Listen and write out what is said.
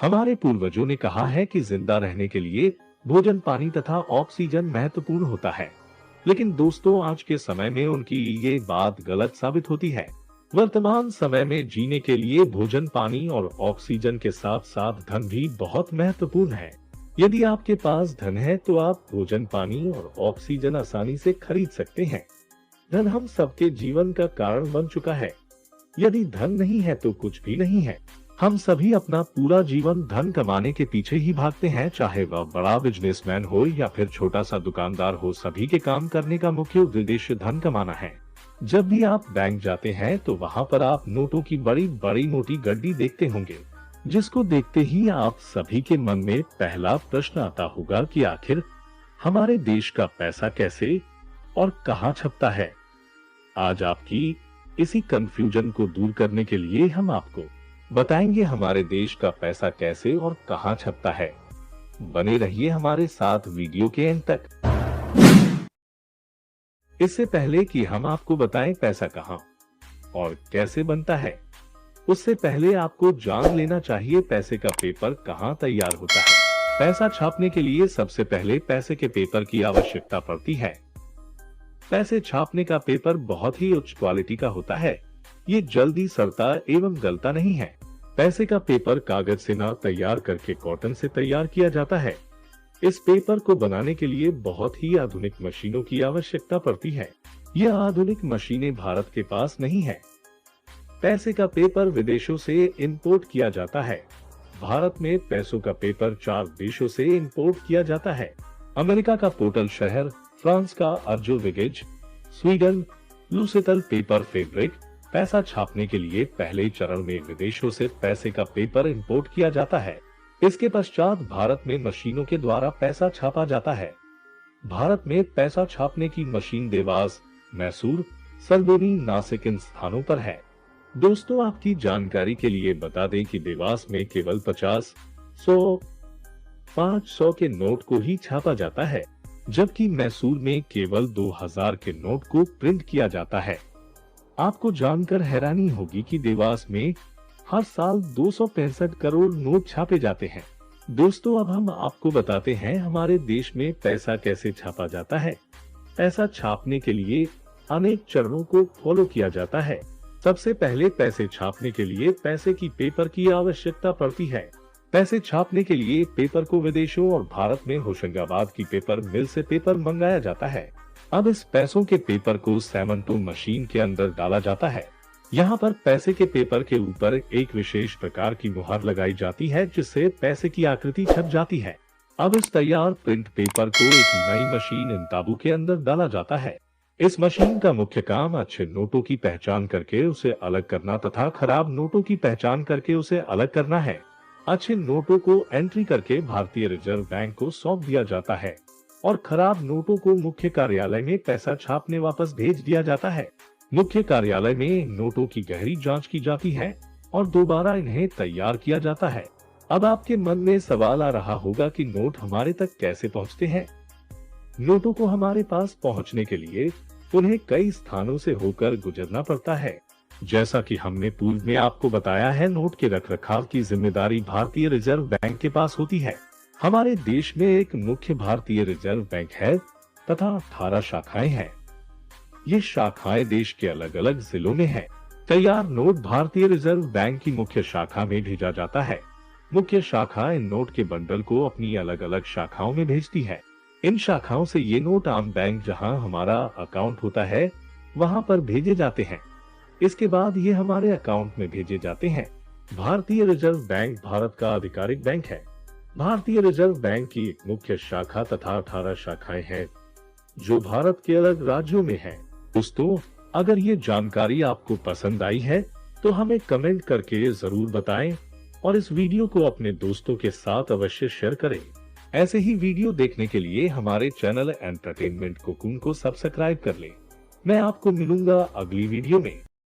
हमारे पूर्वजों ने कहा है कि जिंदा रहने के लिए भोजन, पानी तथा ऑक्सीजन महत्वपूर्ण होता है। लेकिन दोस्तों, आज के समय में उनकी ये बात गलत साबित होती है। वर्तमान समय में जीने के लिए भोजन, पानी और ऑक्सीजन के साथ साथ धन भी बहुत महत्वपूर्ण है। यदि आपके पास धन है तो आप भोजन, पानी और ऑक्सीजन आसानी से खरीद सकते हैं। धन हम सबके जीवन का कारण बन चुका है। यदि धन नहीं है तो कुछ भी नहीं है। हम सभी अपना पूरा जीवन धन कमाने के पीछे ही भागते हैं, चाहे वह बड़ा बिजनेसमैन हो या फिर छोटा सा दुकानदार हो। सभी के काम करने का मुख्य उद्देश्य धन कमाना है। जब भी आप बैंक जाते हैं तो वहाँ पर आप नोटों की बड़ी बड़ी मोटी गड्डी देखते होंगे, जिसको देखते ही आप सभी के मन में पहला प्रश्न आता होगा कि आखिर हमारे देश का पैसा कैसे और कहाँ छपता है। आज आपकी इसी कंफ्यूजन को दूर करने के लिए हम आपको बताएंगे हमारे देश का पैसा कैसे और कहाँ छपता है। बने रहिए हमारे साथ वीडियो के अंत तक। इससे पहले कि हम आपको बताएं पैसा कहाँ और कैसे बनता है, उससे पहले आपको जान लेना चाहिए पैसे का पेपर कहाँ तैयार होता है। पैसा छापने के लिए सबसे पहले पैसे के पेपर की आवश्यकता पड़ती है। पैसे छापने का पेपर बहुत ही उच्च क्वालिटी का होता है। ये जल्दी सड़ता एवं गलता नहीं है। पैसे का पेपर कागज से ना तैयार करके कॉटन से तैयार किया जाता है। इस पेपर को बनाने के लिए बहुत ही आधुनिक मशीनों की आवश्यकता पड़ती है। यह आधुनिक मशीनें भारत के पास नहीं है। पैसे का पेपर विदेशों से इंपोर्ट किया जाता है। भारत में पैसों का पेपर 4 देशों से इंपोर्ट किया जाता है। अमेरिका का पोर्टल शहर, फ्रांस का अर्जो विगेज, स्वीडन लूसेटल पेपर फैब्रिक। पैसा छापने के लिए पहले चरण में विदेशों से पैसे का पेपर इंपोर्ट किया जाता है। इसके पश्चात भारत में मशीनों के द्वारा पैसा छापा जाता है। भारत में पैसा छापने की मशीन देवास, मैसूर, सलबोनी, नासिक इन स्थानों पर है। दोस्तों, आपकी जानकारी के लिए बता दें कि देवास में केवल 50, 100, 500 के नोट को ही छापा जाता है, जबकि मैसूर में केवल 2000 के नोट को प्रिंट किया जाता है। आपको जानकर हैरानी होगी कि देवास में हर साल 265 करोड़ नोट छापे जाते हैं। दोस्तों, अब हम आपको बताते हैं हमारे देश में पैसा कैसे छापा जाता है। पैसा छापने के लिए अनेक चरणों को फॉलो किया जाता है। सबसे पहले पैसे छापने के लिए पैसे की पेपर की आवश्यकता पड़ती है। पैसे छापने के लिए पेपर को विदेशों और भारत में होशंगाबाद की पेपर मिल से पेपर मंगाया जाता है। अब इस पैसों के पेपर को सेमंटो मशीन के अंदर डाला जाता है। यहाँ पर पैसे के पेपर के ऊपर एक विशेष प्रकार की मुहर लगाई जाती है, जिससे पैसे की आकृति छप जाती है। अब इस तैयार प्रिंट पेपर को एक नई मशीन इंताबू के अंदर डाला जाता है। इस मशीन का मुख्य काम अच्छे नोटों की पहचान करके उसे अलग करना तथा खराब नोटों की पहचान करके उसे अलग करना है। अच्छे नोटों को एंट्री करके भारतीय रिजर्व बैंक को सौंप दिया जाता है और खराब नोटों को मुख्य कार्यालय में पैसा छापने वापस भेज दिया जाता है। मुख्य कार्यालय में नोटों की गहरी जांच की जाती है और दोबारा इन्हें तैयार किया जाता है। अब आपके मन में सवाल आ रहा होगा कि नोट हमारे तक कैसे पहुंचते हैं। नोटों को हमारे पास पहुंचने के लिए उन्हें कई स्थानों से होकर गुजरना पड़ता है। जैसा कि हमने पूर्व में आपको बताया है, नोट के रखरखाव की जिम्मेदारी भारतीय रिजर्व बैंक के पास होती है। हमारे देश में एक मुख्य भारतीय रिजर्व बैंक है तथा 18 शाखाएं हैं। ये शाखाएं देश के अलग अलग जिलों में हैं। तैयार नोट भारतीय रिजर्व बैंक की मुख्य शाखा में भेजा जाता है। मुख्य शाखा इन नोट के बंडल को अपनी अलग अलग शाखाओं में भेजती है। इन शाखाओं से ये नोट आम बैंक जहां हमारा अकाउंट होता है वहां पर भेजे जाते हैं। इसके बाद ये हमारे अकाउंट में भेजे जाते हैं। भारतीय रिजर्व बैंक भारत का आधिकारिक बैंक है। भारतीय रिजर्व बैंक की एक मुख्य शाखा तथा 18 शाखाएं हैं जो भारत के अलग राज्यों में हैं। दोस्तों, अगर ये जानकारी आपको पसंद आई है तो हमें कमेंट करके जरूर बताएं और इस वीडियो को अपने दोस्तों के साथ अवश्य शेयर करें। ऐसे ही वीडियो देखने के लिए हमारे चैनल एंटरटेनमेंट कोकून को सब्सक्राइब कर लें। मैं आपको मिलूंगा अगली वीडियो में।